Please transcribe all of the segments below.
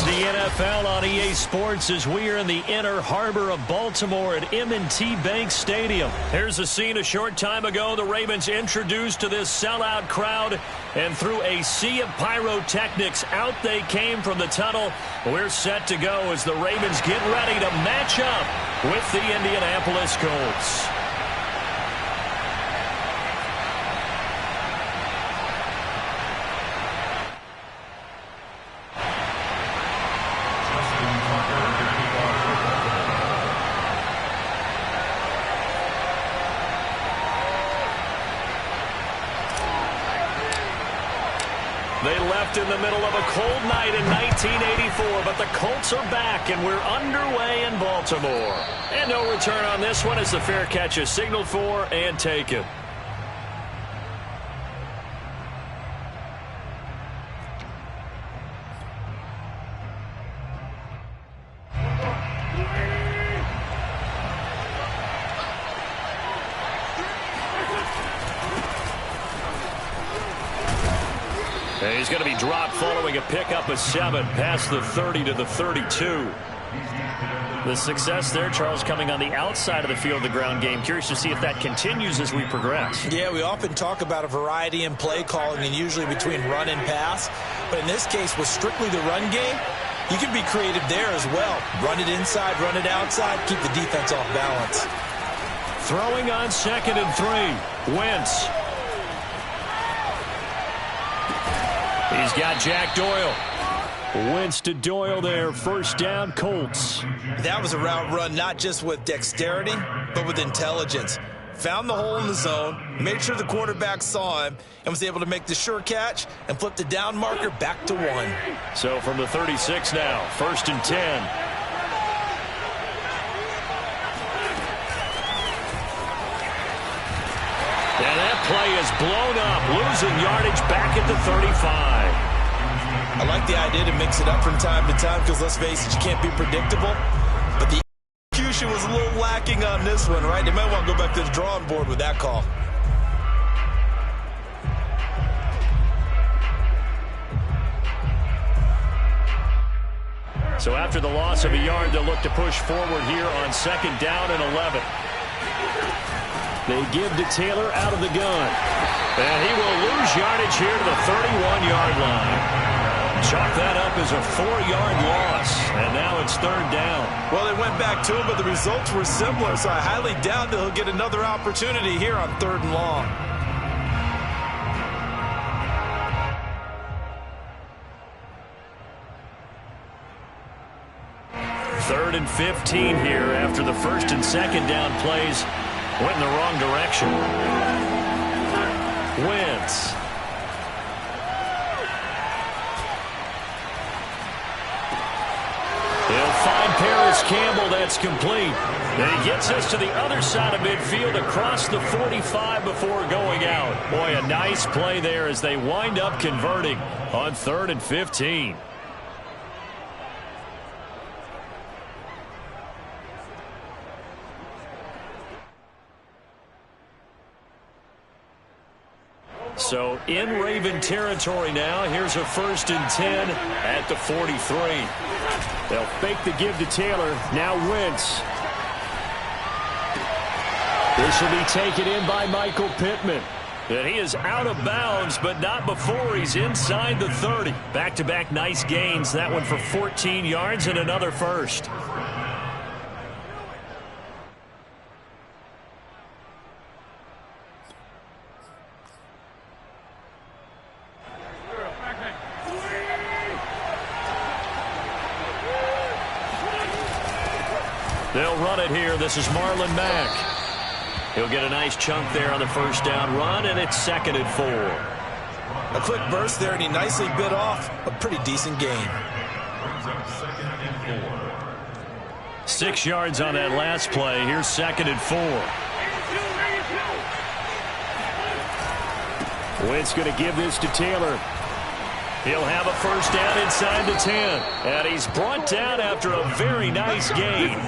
the NFL on EA Sports as we are in the inner harbor of Baltimore at M&T Bank Stadium. Here's a scene a short time ago. The Ravens introduced to this sellout crowd, and through a sea of pyrotechnics, out they came from the tunnel. We're set to go as the Ravens get ready to match up with the Indianapolis Colts. They left in the middle of a cold night in 1984, but the Colts are back, and we're underway in Baltimore. And no return on this one as the fair catch is signaled for and taken. He's going to be dropped following a pickup of 7 past the 30 to the 32. The success there, Charles, coming on the outside of the field, the ground game. Curious to see if that continues as we progress. Yeah, we often talk about a variety in play calling and usually between run and pass. But in this case, with strictly the run game, you can be creative there as well. Run it inside, run it outside, keep the defense off balance. Throwing on 2nd and 3. Wentz. He's got Jack Doyle. Wentz to Doyle there. First down, Colts. That was a route run not just with dexterity, but with intelligence. Found the hole in the zone, made sure the quarterback saw him, and was able to make the sure catch and flip the down marker back to 1. So from the 36 now, 1st and 10. And that play is blown up, losing yardage back at the 35. I like the idea to mix it up from time to time because, let's face it, you can't be predictable. But the execution was a little lacking on this one, right? They might want to go back to the drawing board with that call. So after the loss of a yard, they'll look to push forward here on 2nd down and 11. They give to Taylor out of the gun. And he will lose yardage here to the 31-yard line. Chalk that up as a 4-yard loss. And now it's 3rd down. Well, they went back to him, but the results were similar, so I highly doubt that he'll get another opportunity here on 3rd and long. Third and 15 here after the 1st and 2nd down plays went in the wrong direction. Wentz. He'll find Paris Campbell. That's complete. And he gets us to the other side of midfield across the 45 before going out. Boy, a nice play there as they wind up converting on 3rd and 15. So in Raven territory now. Here's a 1st and 10 at the 43. They'll fake the give to Taylor. Now Wentz. This will be taken in by Michael Pittman. And he is out of bounds, but not before he's inside the 30. Back-to-back nice gains. That one for 14 yards and another first. They'll run it here. This is Marlon Mack. He'll get a nice chunk there on the 1st down run, and it's 2nd and 4. A quick burst there, and he nicely bit off a pretty decent gain. 6 yards on that last play. Here's 2nd and 4. Wentz going to give this to Taylor. He'll have a 1st down inside the 10. And he's brought down after a very nice gain.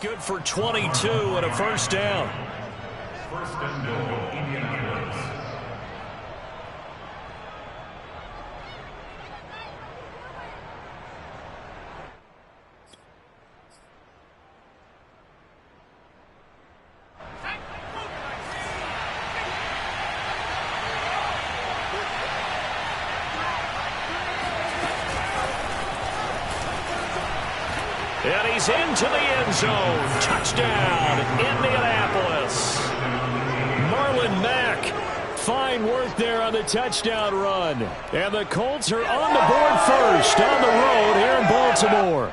Good for 22 and a first down. First and goal, Indianapolis. And he's into the end zone. Touchdown, Indianapolis. Marlon Mack. Fine work there on the touchdown run. And the Colts are on the board first on the road here in Baltimore.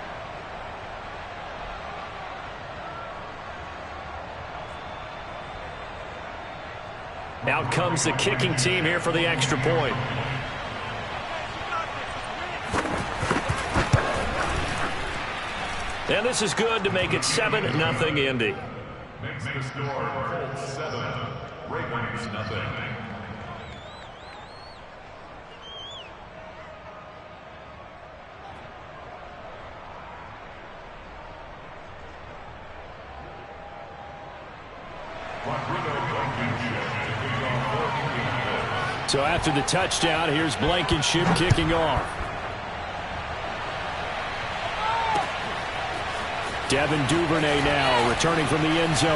Out comes the kicking team here for the extra point. And this is good to make it 7-0 Indy. Makes the score Colts 7, Ravens nothing. So after the touchdown, here's Blankenship kicking off. Devin Duvernay now returning from the end zone.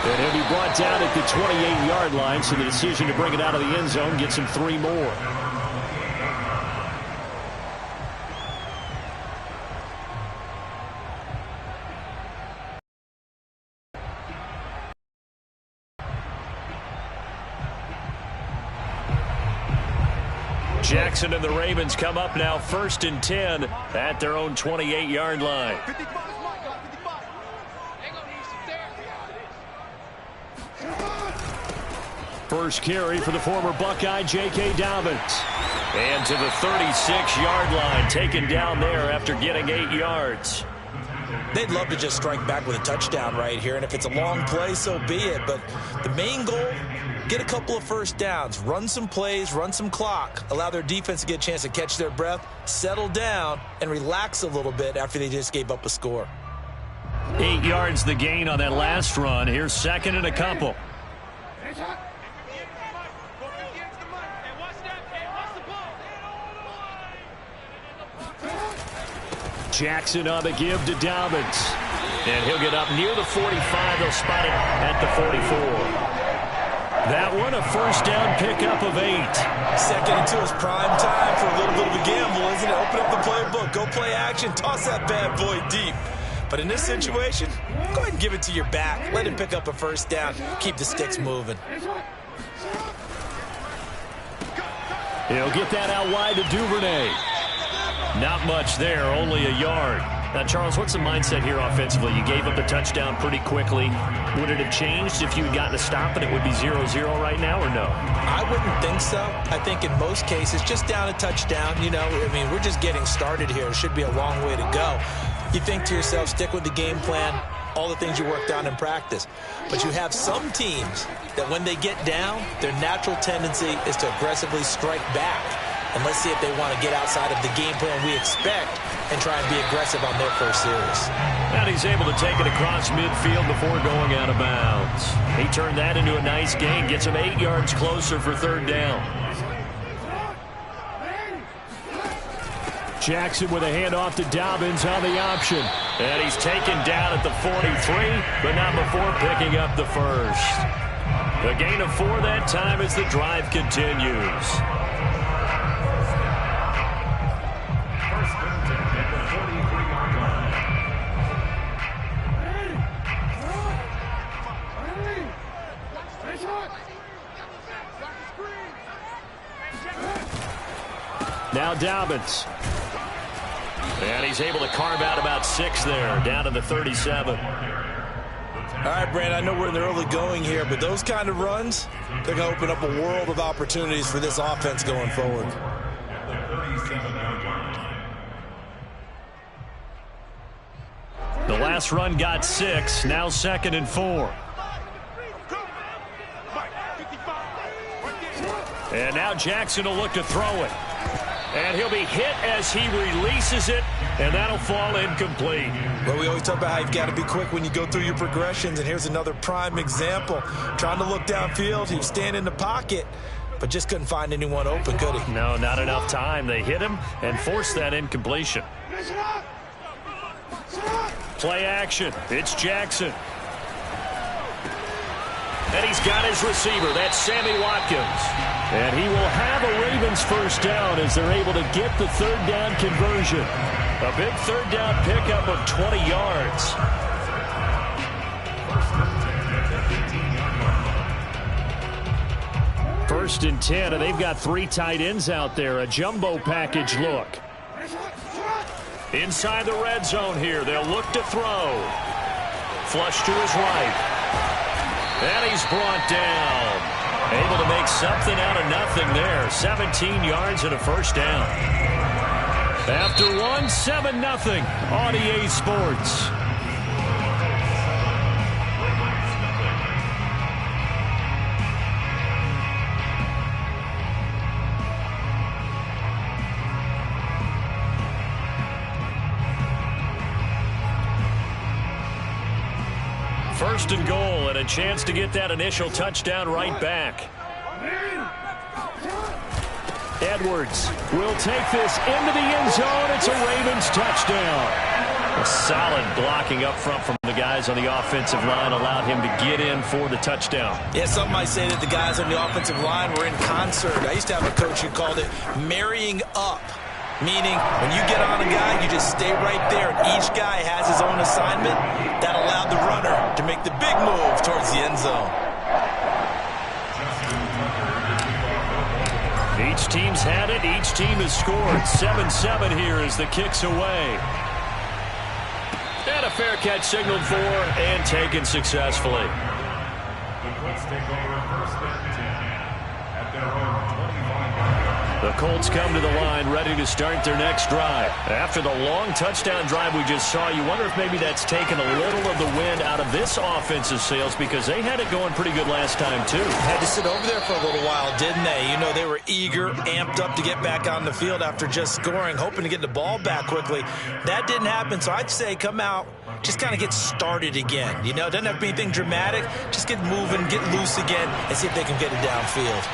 And he'll be brought down at the 28-yard line, so the decision to bring it out of the end zone gets him 3 more. Jackson and the Ravens come up now 1st and 10 at their own 28-yard line. First carry for the former Buckeye, J.K. Dobbins. And to the 36-yard line, taken down there after getting 8 yards. They'd love to just strike back with a touchdown right here, and if it's a long play, so be it. But the main goal, get a couple of first downs, run some plays, run some clock, allow their defense to get a chance to catch their breath, settle down, and relax a little bit after they just gave up a score. 8 yards the gain on that last run. Here's 2nd and a couple. Jackson on the give to Dobbins. And he'll get up near the 45. They'll spot it at the 44. That one, a first down pickup of 8. Second and 2 is prime time for a little bit of a gamble, isn't it? Open up the playbook, go play action, toss that bad boy deep. But in this situation, go ahead and give it to your back. Let him pick up a first down. Keep the sticks moving. He'll get that out wide to Duvernay. Not much there, only a yard. Now, Charles, what's the mindset here offensively? You gave up a touchdown pretty quickly. Would it have changed if you had gotten a stop and it would be 0-0 right now, or no? I wouldn't think so. I think in most cases, just down a touchdown, you know, I mean, we're just getting started here. It should be a long way to go. You think to yourself, stick with the game plan, all the things you worked on in practice. But you have some teams that when they get down, their natural tendency is to aggressively strike back. And let's see if they want to get outside of the game plan we expect and try and be aggressive on their first series. And he's able to take it across midfield before going out of bounds. He turned that into a nice gain, gets him 8 yards closer for 3rd down. Jackson with a handoff to Dobbins on the option. And he's taken down at the 43, but not before picking up the first. A gain of 4 that time as the drive continues. Now Dobbins. And he's able to carve out about 6 there, down to the 37. All right, Brand, I know we're in the early going here, but those kind of runs, they're going to open up a world of opportunities for this offense going forward. The last run got 6, now 2nd and 4. And now Jackson will look to throw it. And he'll be hit as he releases it, and that'll fall incomplete. Well, we always talk about how you've got to be quick when you go through your progressions, and here's another prime example. Trying to look downfield, he was standing in the pocket, but just couldn't find anyone open, could he? No, not enough time. They hit him and forced that incompletion. Play action. It's Jackson. And he's got his receiver. That's Sammy Watkins. And he will have a Ravens first down as they're able to get the third down conversion. A big third down pickup of 20 yards. First and 10, and they've got 3 tight ends out there. A jumbo package look. Inside the red zone here. They'll look to throw. Flush to his right. And he's brought down. Able to make something out of nothing there. 17 yards and a first down. After 7-0 on EA Sports. First and goal, and a chance to get that initial touchdown right back. Edwards will take this into the end zone. It's a Ravens touchdown. A solid blocking up front from the guys on the offensive line allowed him to get in for the touchdown. Yeah, some might say that the guys on the offensive line were in concert. I used to have a coach who called it marrying up. Meaning, when you get on a guy, you just stay right there, and each guy has his own assignment. That allowed the runner to make the big move towards the end zone. Each team's had it. Each team has scored. 7-7 here as the kick's away. And a fair catch signaled for and taken successfully. The Colts take over first and 10 at their own 25-yard line. The Colts come to the line ready to start their next drive. After the long touchdown drive we just saw, you wonder if maybe that's taken a little of the wind out of this offensive sails because they had it going pretty good last time too. Had to sit over there for a little while, didn't they? You know, they were eager, amped up to get back on the field after just scoring, hoping to get the ball back quickly. That didn't happen, so I'd say come out, just kind of get started again. You know, it doesn't have to be anything dramatic. Just get moving, get loose again, and see if they can get it downfield.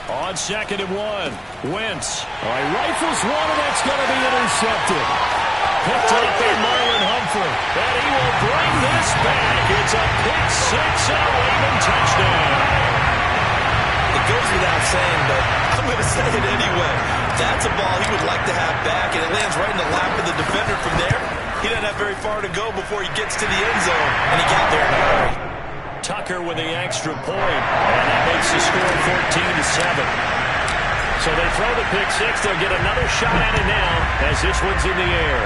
On 2nd and 1, Wentz rifles one, and that's going to be intercepted. Picked up by Marlon Humphrey, and he will bring this back. It's a pick six and a Raven touchdown. It goes without saying, but I'm going to say it anyway. That's a ball he would like to have back, and it lands right in the lap of the defender from there. He doesn't have very far to go before he gets to the end zone, and he got there in a hurry. Tucker with the extra point, and that makes the score 14-7. So they throw the pick six. They'll get another shot at it now as this one's in the air.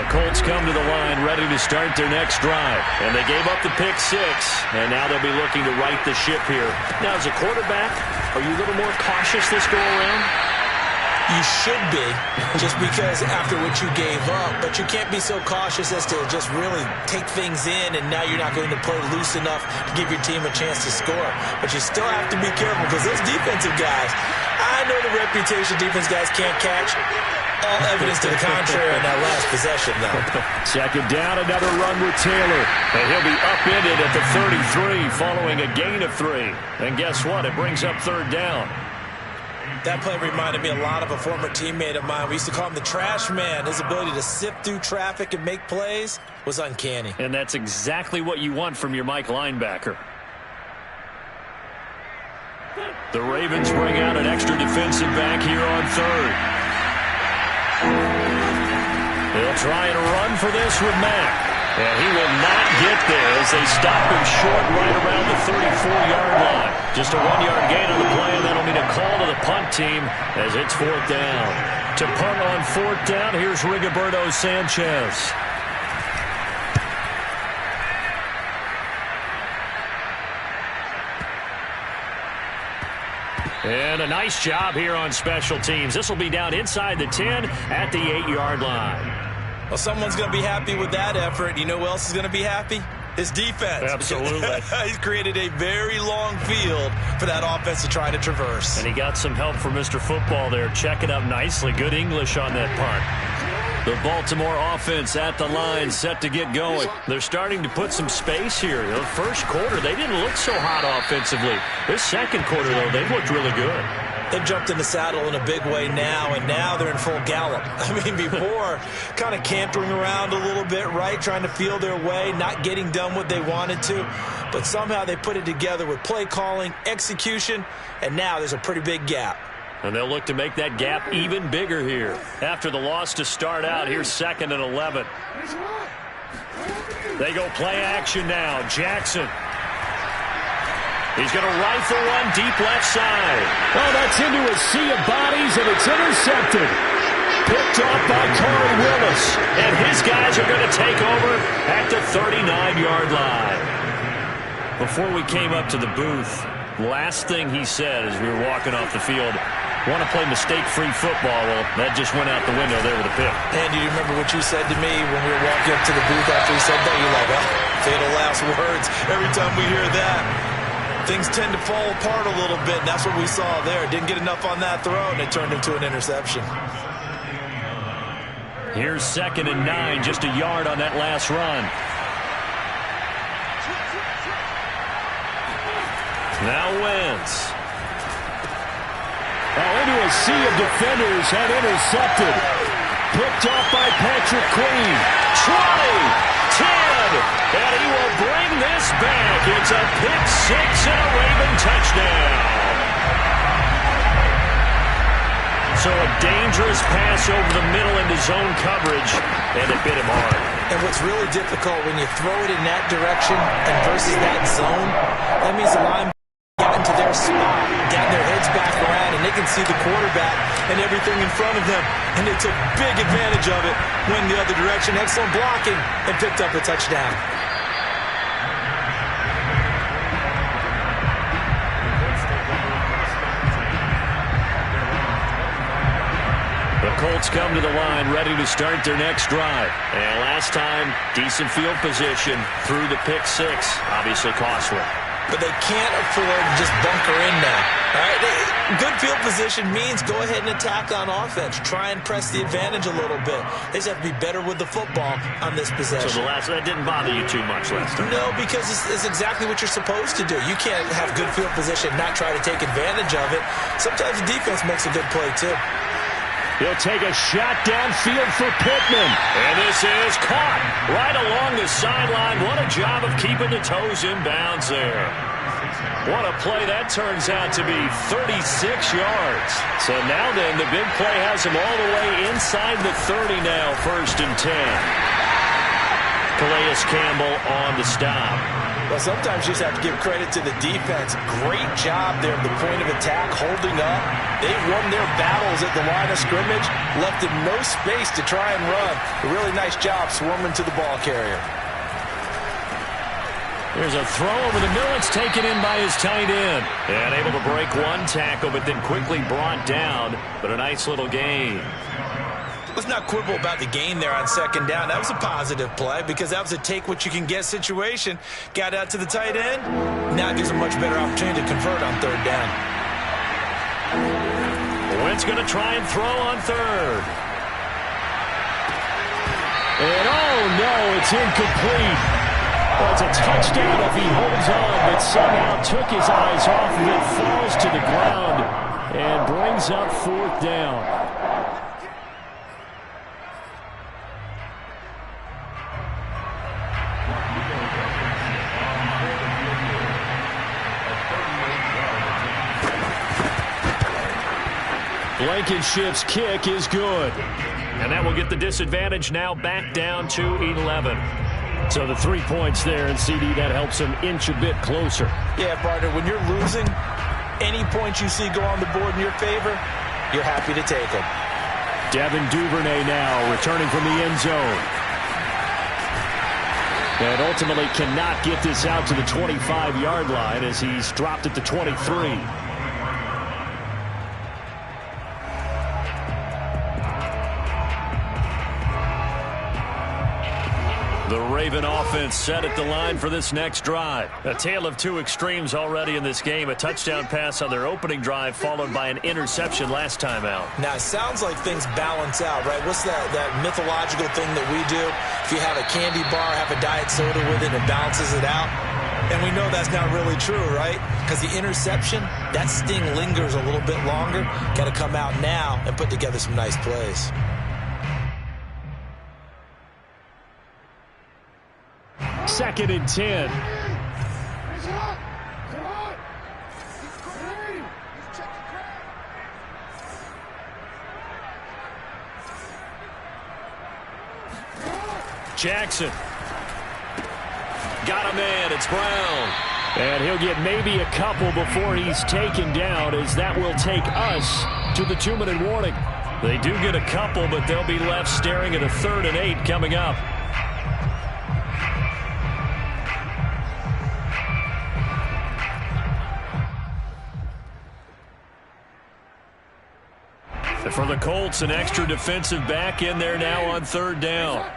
Colts come to the line ready to start their next drive. And they gave up the pick six, and now they'll be looking to right the ship here. Now, as a quarterback, are you a little more cautious this go-around? You should be, just because after what you gave up. But you can't be so cautious as to just really take things in, and now you're not going to play loose enough to give your team a chance to score. But you still have to be careful because those defensive guys, I know the reputation defense guys can't catch. All evidence to the contrary in that last possession, though. 2nd down, another run with Taylor. And he'll be upended at the 33 following a gain of 3. And guess what? It brings up 3rd down. That play reminded me a lot of a former teammate of mine. We used to call him the trash man. His ability to sift through traffic and make plays was uncanny. And that's exactly what you want from your Mike linebacker. The Ravens bring out an extra defensive back here on 3rd. They'll try and run for this with Mack. And he will not get there as they stop him short right around the 34-yard line. Just a 1-yard gain on the play, and that'll mean a call to the punt team as it's 4th down. To punt on 4th down, here's Rigoberto Sanchez. And a nice job here on special teams. This will be down inside the 10 at the 8-yard line. Well, someone's going to be happy with that effort. You know who else is going to be happy? His defense. Absolutely. He's created a very long field for that offense to try to traverse. And he got some help from Mr. Football there, checking up nicely. Good English on that punt. The Baltimore offense at the line, set to get going. They're starting to put some space here. The first quarter, they didn't look so hot offensively. This second quarter, though, they've looked really good. They've jumped in the saddle in a big way now, and now they're in full gallop. I mean, before, kind of cantering around a little bit, right, trying to feel their way, not getting done what they wanted to. But somehow they put it together with play calling, execution, and now there's a pretty big gap. And they'll look to make that gap even bigger here. After the loss to start out, here's 2nd and 11. They go play action now. Jackson. He's going to rifle one deep left side. Oh, that's into a sea of bodies, and it's intercepted. Picked off by Corey Willis. And his guys are going to take over at the 39-yard line. Before we came up to the booth, last thing he said as we were walking off the field, want to play mistake-free football. Well, that just went out the window there with a pick. And do you remember what you said to me when we were walking up to the booth after he said that? You're like, oh, fatal last words. Every time we hear that, things tend to fall apart a little bit, and that's what we saw there. Didn't get enough on that throw, and it turned into an interception. Here's 2nd and 9, just a yard on that last run. Now Wentz. Into a sea of defenders and intercepted. Picked off by Patrick Queen. 20, 10, and he will bring this back. It's a pick 6 and a Raven touchdown. So a dangerous pass over the middle into zone coverage, and it bit him hard. And what's really difficult when you throw it in that direction and versus that zone, that means the line got into their spot, got their heads back around, and they can see the quarterback and everything in front of them. And they took big advantage of it, went the other direction, excellent blocking, and picked up a touchdown. The Colts come to the line, ready to start their next drive. And last time, decent field position through the pick 6, obviously costly. But they can't afford to just bunker in now. All right? Good field position means go ahead and attack on offense. Try and press the advantage a little bit. They just have to be better with the football on this possession. So that didn't bother you too much last time? No, because it's exactly what you're supposed to do. You can't have good field position, not try to take advantage of it. Sometimes the defense makes a good play, too. He'll take a shot downfield for Pittman. And this is caught right along the sideline. What a job of keeping the toes in bounds there. What a play that turns out to be, 36 yards. So now then, the big play has him all the way inside the 30 now, 1st and 10. Calais Campbell on the stop. Well, sometimes you just have to give credit to the defense. Great job there at the point of attack, holding up. They won their battles at the line of scrimmage, left them no space to try and run. A really nice job swarming to the ball carrier. There's a throw over the middle. It's taken in by his tight end. And able to break one tackle, but then quickly brought down. But a nice little gain. Let's not quibble about the gain there on 2nd down. That was a positive play because that was a take-what-you-can-get situation. Got out to the tight end. Now it gives a much better opportunity to convert on 3rd down. Wentz going to try and throw on 3rd. And oh no, it's incomplete. Well, it's a touchdown if he holds on, but somehow took his eyes off of it, falls to the ground, and brings up 4th down. Blankenship's kick is good. And that will get the disadvantage now back down to 11. So the 3 points there, and CD, that helps him inch a bit closer. Yeah, partner, when you're losing, any points you see go on the board in your favor, you're happy to take them. Devin Duvernay now returning from the end zone. And ultimately cannot get this out to the 25-yard line as he's dropped at the 23. The Raven offense set at the line for this next drive. A tale of two extremes already in this game. A touchdown pass on their opening drive followed by an interception last time out. Now, it sounds like things balance out, right? What's that mythological thing that we do? If you have a candy bar, have a diet soda with it, it balances it out. And we know that's not really true, right? Because the interception, that sting lingers a little bit longer. Got to come out now and put together some nice plays. Second and 10. Jackson. Got a man. It's Brown. And he'll get maybe a couple before he's taken down, as that will take us to the 2-minute warning. They do get a couple, but they'll be left staring at a 3rd and 8 coming up. For the Colts, an extra defensive back in there now on 3rd down.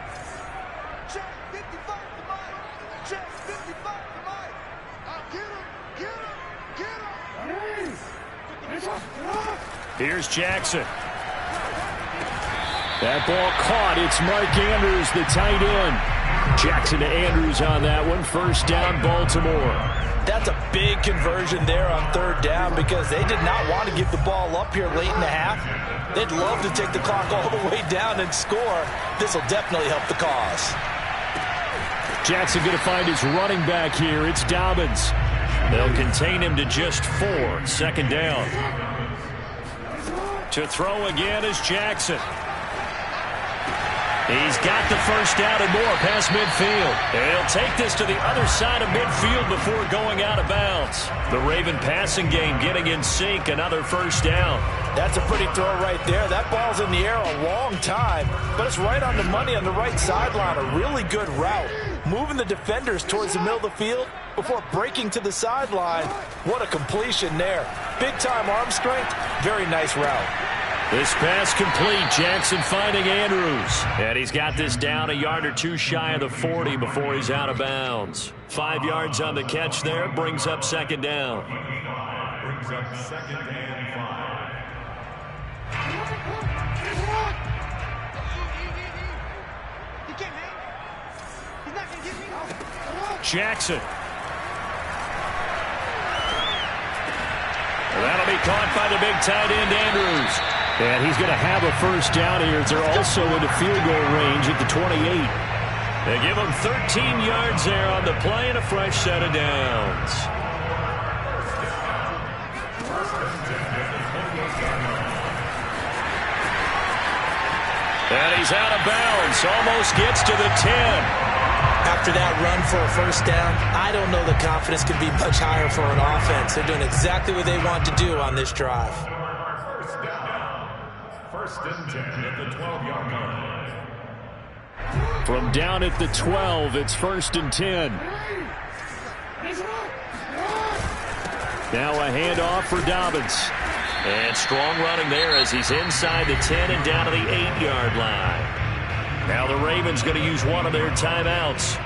Here's Jackson. That ball caught. It's Mark Andrews, the tight end. Jackson to Andrews on that one. 1st down, Baltimore. That's a big conversion there on 3rd down because they did not want to give the ball up here late in the half. They'd love to take the clock all the way down and score. This will definitely help the cause. Jackson going to find his running back here. It's Dobbins. They'll contain him to just 4. 2nd down. To throw again is Jackson. He's got the 1st down and more past midfield. He'll take this to the other side of midfield before going out of bounds. The Raven passing game getting in sync. Another 1st down. That's a pretty throw right there. That ball's in the air a long time, but it's right on the money on the right sideline. A really good route. Moving the defenders towards the middle of the field before breaking to the sideline. What a completion there. Big-time arm strength. Very nice route. This pass complete. Jackson finding Andrews. And he's got this down a yard or two shy of the 40 before he's out of bounds. 5 yards on the catch there. Brings up 2nd down. Brings up 2nd and 5. Jackson. That'll be caught by the big tight end, Andrews. And he's going to have a 1st down here. They're also into field goal range at the 28. They give him 13 yards there on the play and a fresh set of downs. And he's out of bounds. Almost gets to the 10. After that run for a 1st down, I don't know the confidence could be much higher for an offense. They're doing exactly what they want to do on this drive. 1st and 10 at the 12-yard line. From down at the 12, it's 1st and 10. Now a handoff for Dobbins. And strong running there as he's inside the 10 and down to the 8-yard line. Now the Ravens going to use one of their timeouts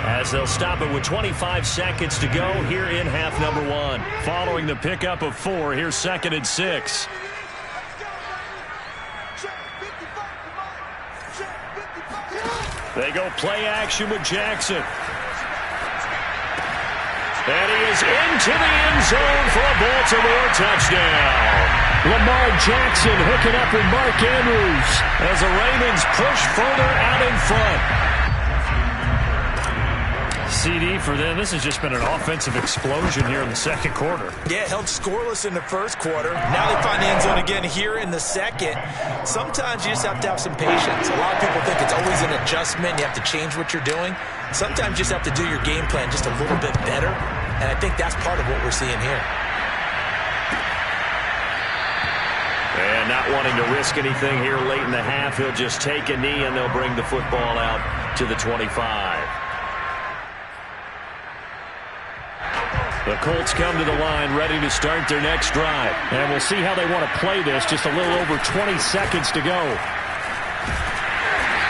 as they'll stop it with 25 seconds to go here in half number 1. Following the pickup of 4, here's 2nd and 6. They go play action with Jackson. And he is into the end zone for a Baltimore touchdown. Lamar Jackson hooking up with Mark Andrews as the Ravens push further out in front. CD for them. This has just been an offensive explosion here in the second quarter. Yeah, held scoreless in the first quarter. Now they find the end zone again here in the second. Sometimes you just have to have some patience. A lot of people think it's always an adjustment. You have to change what you're doing. Sometimes you just have to do your game plan just a little bit better. And I think that's part of what we're seeing here. And not wanting to risk anything here late in the half, he'll just take a knee and they'll bring the football out to the 25. The Colts come to the line ready to start their next drive. And we'll see how they want to play this. Just a little over 20 seconds to go.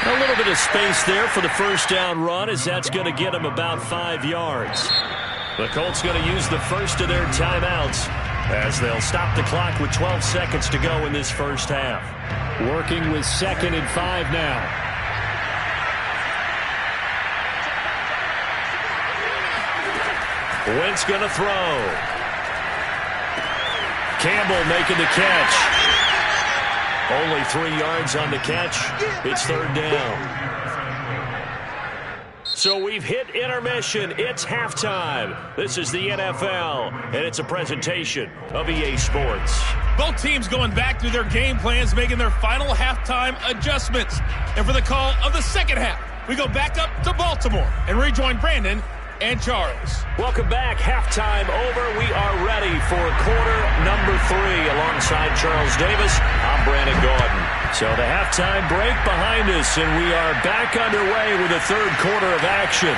A little bit of space there for the first down run, as that's going to get them about 5 yards. The Colts going to use the first of their timeouts as they'll stop the clock with 12 seconds to go in this first half. Working with 2nd and 5 now. Wentz going to throw. Campbell making the catch. Only 3 yards on the catch. It's 3rd down. So we've hit intermission. It's halftime. This is the NFL, and it's a presentation of EA Sports. Both teams going back through their game plans, making their final halftime adjustments. And for the call of the second half, we go back up to Baltimore and rejoin Brandon and Charles. Welcome back. Halftime over. We are ready for quarter number 3. Alongside Charles Davis, I'm Brandon Gordon. So the halftime break behind us, and we are back underway with the third quarter of action.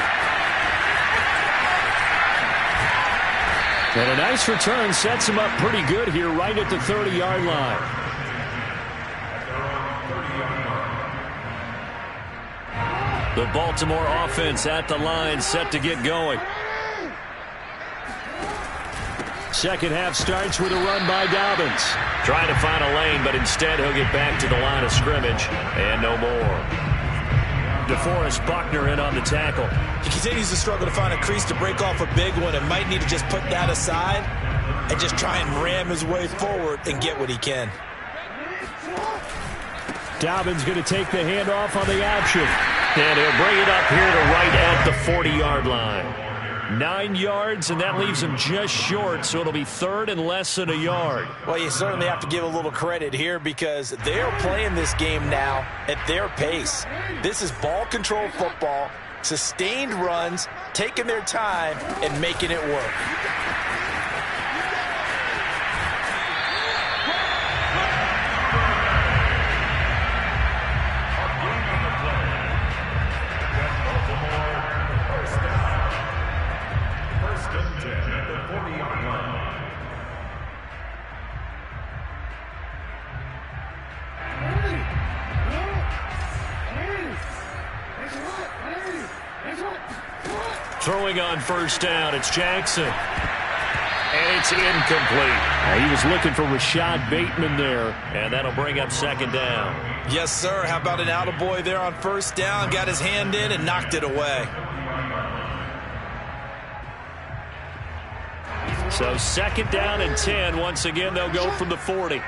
And a nice return sets him up pretty good here right at the 30-yard line. The Baltimore offense at the line, set to get going. Second half starts with a run by Dobbins. Trying to find a lane, but instead he'll get back to the line of scrimmage, and no more. DeForest Buckner in on the tackle. He continues to struggle to find a crease to break off a big one and might need to just put that aside and just try and ram his way forward and get what he can. Dobbins going to take the handoff on the option. And he'll bring it up here to right at the 40-yard line. 9 yards, and that leaves him just short, so it'll be 3rd and less than a yard. Well, you certainly have to give a little credit here because they're playing this game now at their pace. This is ball control football, sustained runs, taking their time, and making it work. Throwing on first down, it's Jackson. And it's incomplete. He was looking for Rashad Bateman there. And that'll bring up 2nd down. Yes, sir. How about an attaboy there on first down? Got his hand in and knocked it away. So 2nd down and 10. Once again, they'll go from the 40.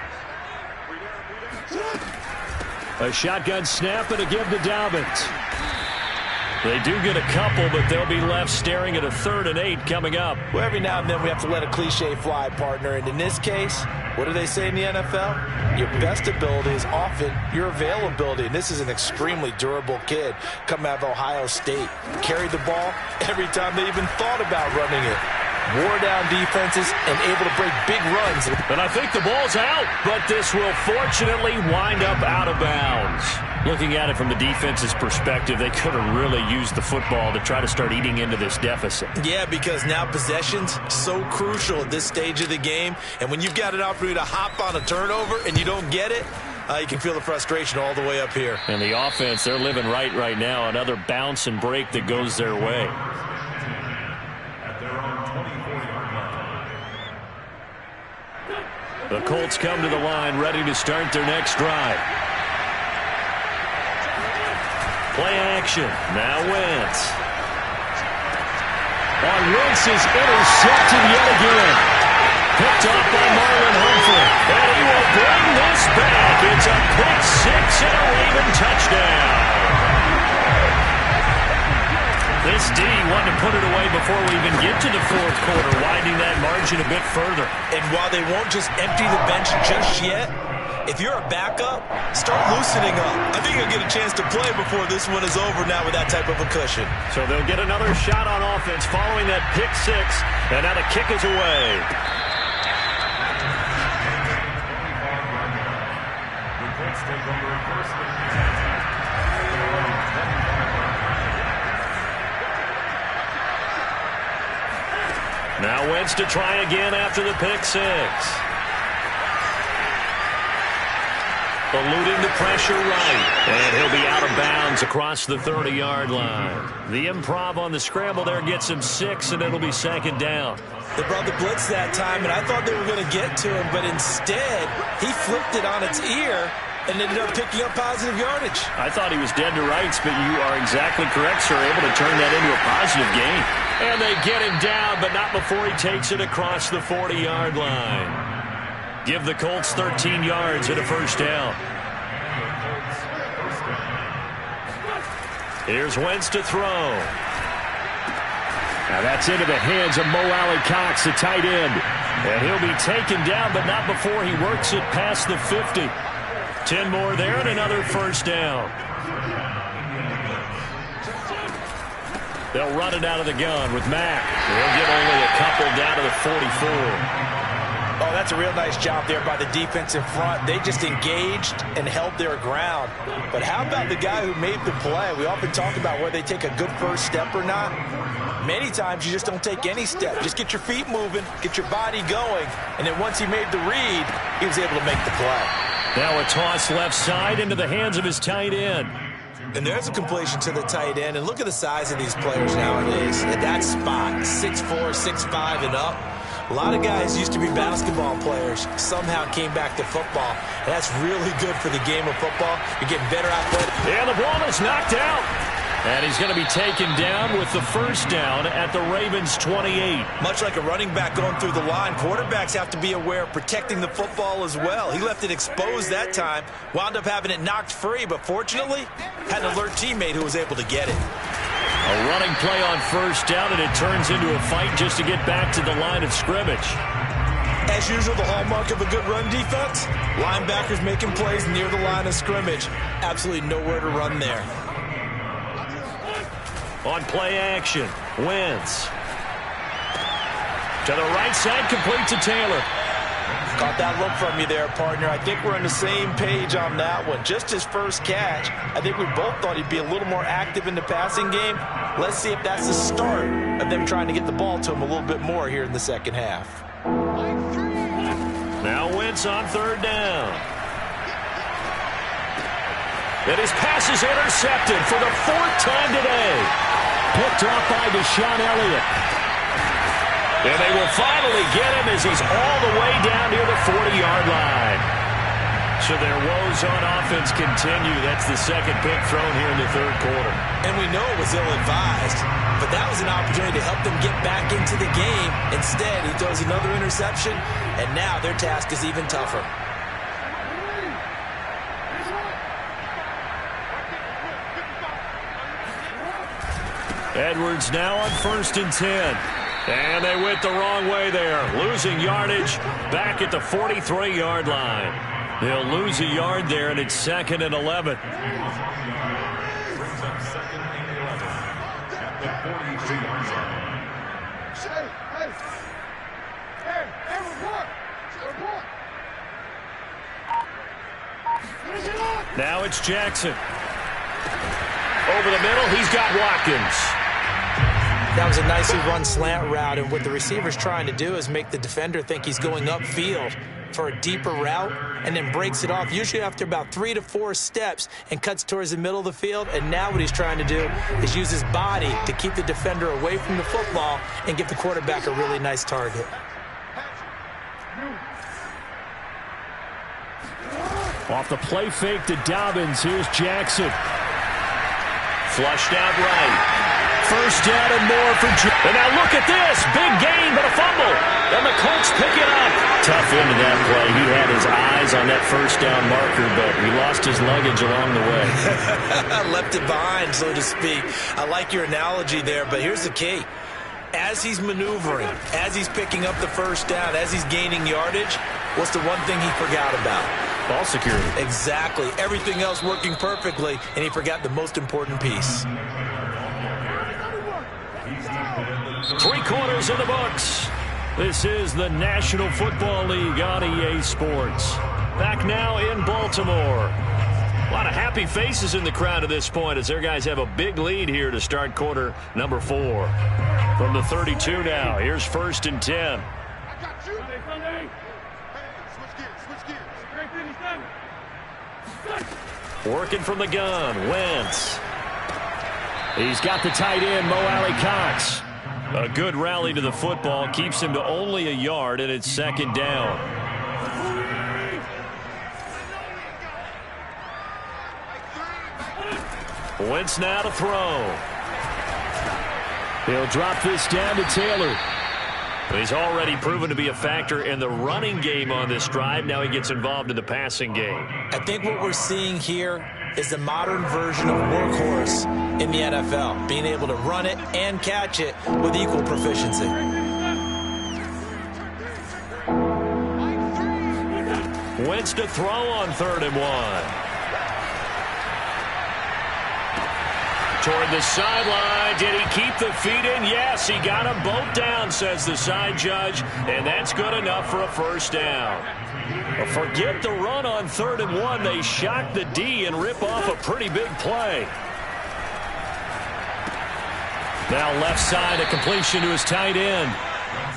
A shotgun snap and a give to Dobbins. They do get a couple, but they'll be left staring at a 3rd and 8 coming up. Well, every now and then we have to let a cliche fly, partner. And in this case, what do they say in the NFL? Your best ability is often your availability. And this is an extremely durable kid coming out of Ohio State. Carried the ball every time they even thought about running it. Wore down defenses and able to break big runs. And I think the ball's out, but this will fortunately wind up out of bounds. Looking at it from the defense's perspective, they could have really used the football to try to start eating into this deficit. Yeah, because now possession's so crucial at this stage of the game. And when you've got an opportunity to hop on a turnover and you don't get it, you can feel the frustration all the way up here. And the offense, they're living right now. Another bounce and break that goes their way. The Colts come to the line ready to start their next drive. Play action. Now Wentz. Wentz is intercepted yet again. Picked off by Marlon Humphrey. And he will bring this back. It's a pick six and a Raven touchdown. This D wanting to put it away before we even get to the fourth quarter, widening that margin a bit further. And while they won't just empty the bench just yet, if you're a backup, start loosening up. I think you'll get a chance to play before this one is over now with that type of a cushion. So they'll get another shot on offense following that pick six, and now the kick is away. Now Wentz to try again after the pick six. Eluding the pressure right. And he'll be out of bounds across the 30-yard line. The improv on the scramble there gets him 6, and it'll be second down. They brought the blitz that time, and I thought they were going to get to him, but instead, he flipped it on its ear and ended up picking up positive yardage. I thought he was dead to rights, but you are exactly correct, sir. Able to turn that into a positive gain. And they get him down, but not before he takes it across the 40-yard line. Give the Colts 13 yards and a first down. Here's Wentz to throw. Now that's into the hands of Mo Alley-Cox, the tight end. And he'll be taken down, but not before he works it past the 50. 10 more there and another first down. They'll run it out of the gun with Mack. They'll get only a couple down to the 44. Oh, that's a real nice job there by the defense in front. They just engaged and held their ground. But how about the guy who made the play? We often talk about whether they take a good first step or not. Many times you just don't take any step. Just get your feet moving, get your body going, and then once he made the read, he was able to make the play. Now a toss left side into the hands of his tight end. And there's a completion to the tight end. And look at the size of these players nowadays. At that spot, 6'4", 6'5", and up. A lot of guys used to be basketball players, somehow came back to football. And that's really good for the game of football. You're getting better athletic. And the ball is knocked out. And he's going to be taken down with the first down at the Ravens' 28. Much like a running back going through the line, quarterbacks have to be aware of protecting the football as well. He left it exposed that time, wound up having it knocked free, but fortunately, had an alert teammate who was able to get it. A running play on first down, and it turns into a fight just to get back to the line of scrimmage. As usual, the hallmark of a good run defense, linebackers making plays near the line of scrimmage. Absolutely nowhere to run there. On play action, Wentz. To the right side, complete to Taylor. Caught that look from you there, partner. I think we're on the same page on that one. Just his first catch. I think we both thought he'd be a little more active in the passing game. Let's see if that's the start of them trying to get the ball to him a little bit more here in the second half. Now Wentz on third down. And his pass is intercepted for the fourth time today. Picked off by Deshaun Elliott. And they will finally get him as he's all the way down near the 40-yard line. So their woes on offense continue. That's the second pick thrown here in the third quarter. And we know it was ill-advised, but that was an opportunity to help them get back into the game. Instead, he throws another interception, and now their task is even tougher. Edwards now on 1st and 10. And they went the wrong way there. Losing yardage back at the 43-yard line. They'll lose a yard there, and it's 2nd and 11. Now it's Jackson. Over the middle, he's got Watkins. That was a nicely run slant route, and what the receiver's trying to do is make the defender think he's going upfield for a deeper route and then breaks it off, usually after about 3 to 4 steps, and cuts towards the middle of the field. And now what he's trying to do is use his body to keep the defender away from the football and give the quarterback a really nice target. Off the play fake to Dobbins, here's Jackson. Flushed out right. first down and more for Joe. And now look at this. Big gain, but a fumble. And the Colts pick it up. Tough end of that play. He had his eyes on that first down marker, but he lost his luggage along the way. Left it behind, so to speak. I like your analogy there, but here's the key. As he's maneuvering, as he's picking up the first down, as he's gaining yardage, what's the one thing he forgot about? Ball security. Exactly. Everything else working perfectly, and he forgot the most important piece. 3 quarters in the books. This is the National Football League on EA Sports. Back now in Baltimore. A lot of happy faces in the crowd at this point as their guys have a big lead here to start quarter number 4. From the 32 now, here's 1st and 10. Working from the gun, Wentz. He's got the tight end, Mo Alley-Cox. A good rally to the football keeps him to only a yard, and it's 2nd down. Wentz now to throw. He'll drop this down to Taylor. He's already proven to be a factor in the running game on this drive. Now he gets involved in the passing game. I think what we're seeing here is the modern version of workhorse in the NFL, being able to run it and catch it with equal proficiency. Wentz to throw on 3rd and 1. Toward the sideline. Did he keep the feet in? Yes, he got them both down, says the side judge, and that's good enough for a 1st down. Forget the run on 3rd and 1. They shock the D and rip off a pretty big play. Now left side, a completion to his tight end.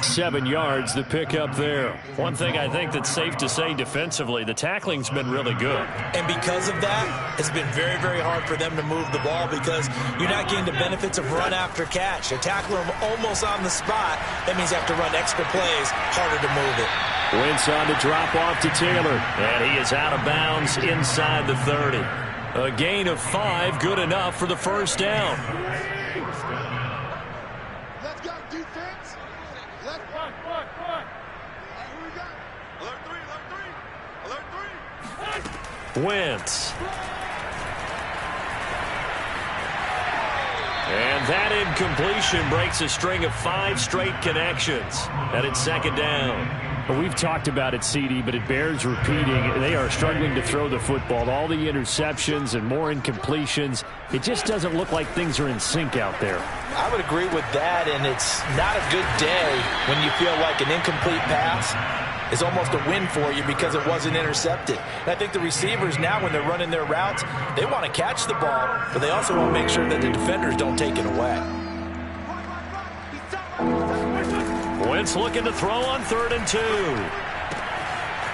7 yards, the pickup there. One thing I think that's safe to say defensively, the tackling's been really good. And because of that, it's been very, very hard for them to move the ball because you're not getting the benefits of run after catch. They're tackling them almost on the spot. That means you have to run extra plays, harder to move it. Wentz on the drop off to Taylor. And he is out of bounds inside the 30. A gain of 5, good enough for the 1st down. Let's go, defense. Let's go. Who we got? Alert 3. Wentz. And that incompletion breaks a string of 5 straight connections. And it's 2nd down. Well, we've talked about it, CD, but it bears repeating. They are struggling to throw the football. All the interceptions and more incompletions. It just doesn't look like things are in sync out there. I would agree with that, and it's not a good day when you feel like an incomplete pass is almost a win for you because it wasn't intercepted. And I think the receivers now, when they're running their routes, they want to catch the ball, but they also want to make sure that the defenders don't take it away. Wentz looking to throw on 3rd and 2.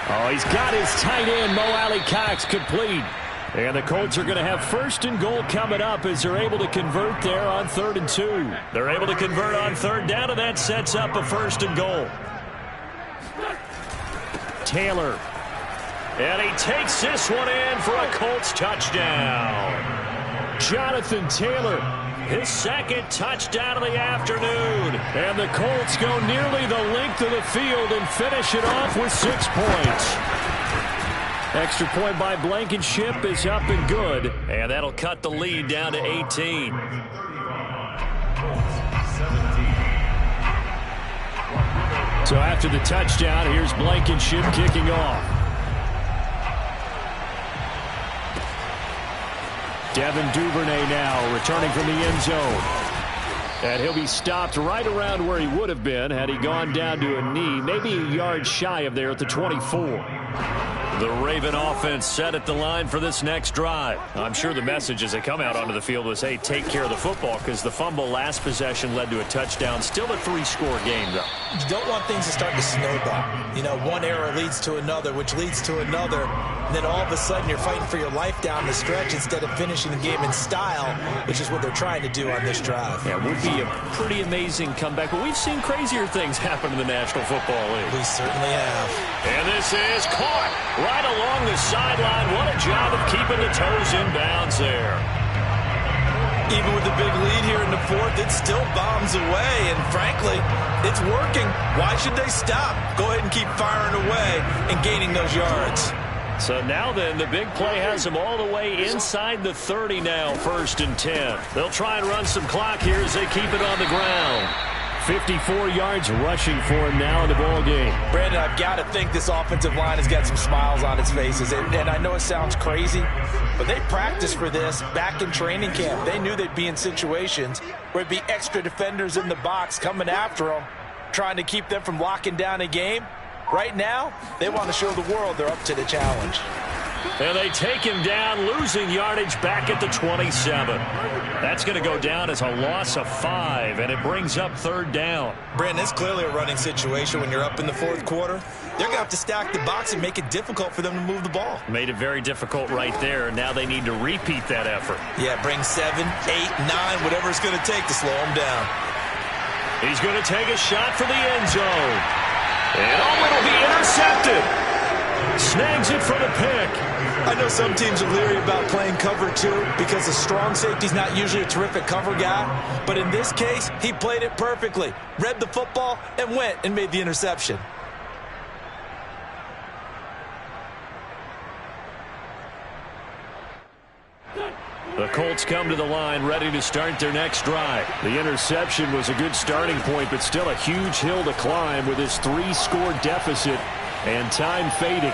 Oh, he's got his tight end, Mo Alley-Cox, complete. And the Colts are going to have 1st and goal coming up as they're able to convert there on 3rd and 2. They're able to convert on 3rd down, and that sets up a 1st and goal. Taylor. And he takes this one in for a Colts touchdown. Jonathan Taylor. His 2nd touchdown of the afternoon. And the Colts go nearly the length of the field and finish it off with 6 points. Extra point by Blankenship is up and good. And that'll cut the lead down to 18. So after the touchdown, here's Blankenship kicking off. Devin Duvernay now returning from the end zone. And he'll be stopped right around where he would have been had he gone down to a knee, maybe a yard shy of there at the 24. The Raven offense set at the line for this next drive. I'm sure the message as they come out onto the field was, hey, take care of the football, because the fumble last possession led to a touchdown. Still a 3-score game, though. You don't want things to start to snowball. You know, one error leads to another, which leads to another. And then all of a sudden you're fighting for your life down the stretch instead of finishing the game in style, which is what they're trying to do on this drive. Yeah, it would be a pretty amazing comeback. But we've seen crazier things happen in the National Football League. We certainly have. And this is caught right along the sideline. What a job of keeping the toes in bounds there. Even with the big lead here in the fourth, it still bombs away, and frankly, it's working. Why should they stop? Go ahead and keep firing away and gaining those yards. So now then, the big play has them all the way inside the 30 now, 1st and 10. They'll try and run some clock here as they keep it on the ground. 54 yards rushing for him now in the ball game. Brandon, I've got to think this offensive line has got some smiles on its faces. And I know it sounds crazy, but they practiced for this back in training camp. They knew they'd be in situations where it'd be extra defenders in the box coming after them, trying to keep them from locking down a game. Right now, they want to show the world they're up to the challenge. And they take him down, losing yardage back at the 27. That's going to go down as a loss of 5, and it brings up 3rd down. Brandon, it's clearly a running situation when you're up in the 4th quarter. They're going to have to stack the box and make it difficult for them to move the ball. Made it very difficult right there. Now they need to repeat that effort. Yeah, bring 7, 8, 9, whatever it's going to take to slow them down. He's going to take a shot for the end zone. And it'll be intercepted. Snags it for the pick. I know some teams are leery about playing cover 2 because a strong safety's not usually a terrific cover guy. But in this case, he played it perfectly. Read the football and went and made the interception. The Colts come to the line ready to start their next drive. The interception was a good starting point, but still a huge hill to climb with his 3-score deficit and time fading.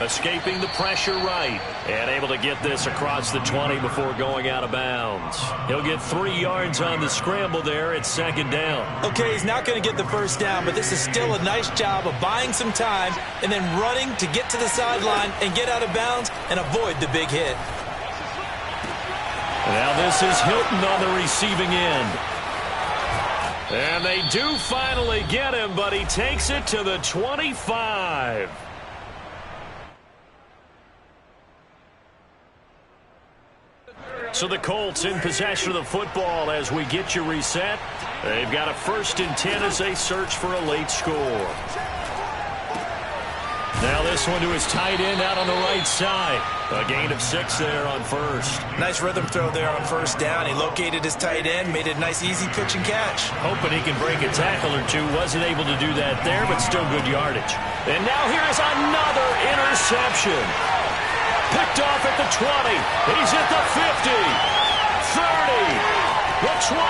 Escaping the pressure right and able to get this across the 20 before going out of bounds. He'll get 3 yards on the scramble there at 2nd down. Okay, he's not going to get the 1st down, but this is still a nice job of buying some time and then running to get to the sideline and get out of bounds and avoid the big hit. Now this is Hilton on the receiving end. And they do finally get him, but he takes it to the 25. So the Colts in possession of the football as we get you reset. They've got a 1st and 10 as they search for a late score. Now this one to his tight end out on the right side. A gain of 6 there on 1st. Nice rhythm throw there on 1st down. He located his tight end, made it a nice easy pitch and catch. Hoping he can break a tackle or two. Wasn't able to do that there, but still good yardage. And now here's another interception. Picked off at the 20. He's at the 50. 30. The 20.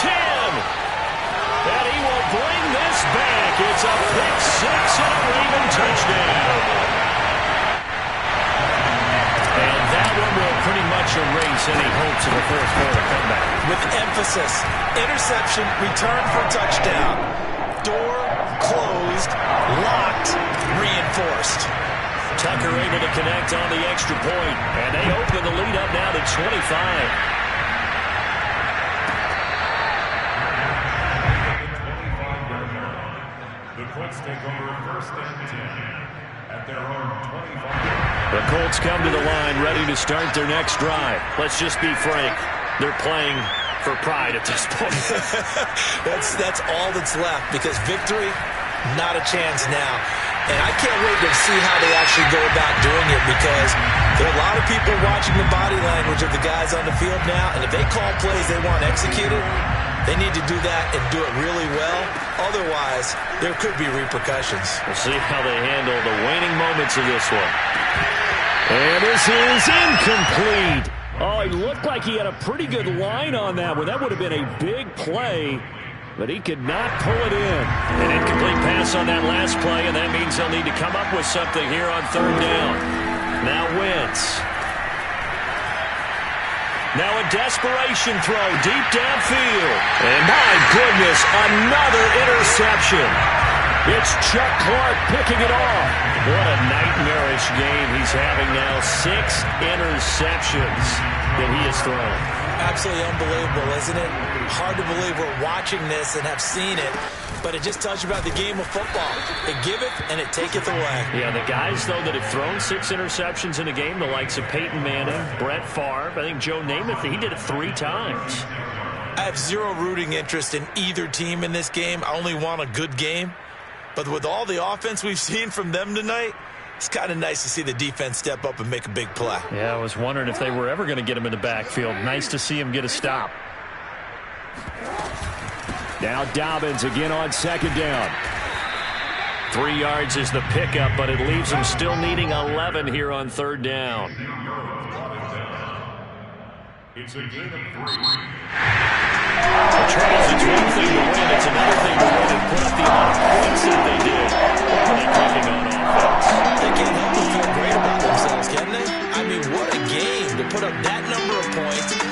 10. And he will bring this back. It's a pick 6 and a Raven touchdown. And that one will pretty much erase any hopes of a 4th quarter comeback. With emphasis, interception, return for touchdown. Door closed, locked, reinforced. Tucker able to connect on the extra point, and they open the lead up now to 25. Take over 1st and 10 at their own 25. The Colts come to the line ready to start their next drive. Let's just be frank. They're playing for pride at this point. That's all that's left because victory, not a chance now. And I can't wait to see how they actually go about doing it because there are a lot of people watching the body language of the guys on the field now. And if they call plays they want executed, they need to do that and do it really well. Otherwise, there could be repercussions. We'll see how they handle the waning moments of this one. And this is incomplete. Oh, he looked like he had a pretty good line on that one. That would have been a big play, but he could not pull it in. An incomplete pass on that last play, and that means they'll need to come up with something here on 3rd down. Now Wentz. Now a desperation throw deep downfield. And my goodness, another interception. It's Chuck Clark picking it off. What a nightmarish game he's having now. 6 interceptions that he has thrown. Absolutely unbelievable, isn't it? Hard to believe we're watching this and have seen it. But it just tells you about the game of football. It giveth and it taketh away. Yeah, the guys, though, that have thrown 6 interceptions in a game, the likes of Peyton Manning, Brett Favre, I think Joe Namath, he did it 3 times. I have zero rooting interest in either team in this game. I only want a good game. But with all the offense we've seen from them tonight, It's kind of nice to see the defense step up and make a big play. Yeah, I was wondering if they were ever going to get him in the backfield. Nice to see him get a stop. Now Dobbins again on second down. 3 yards is the pickup, but it leaves him still needing 11 here on third down. It's a gain of 3. Charles, it's one thing to win. It's another thing to win and put up the amount of points that they did.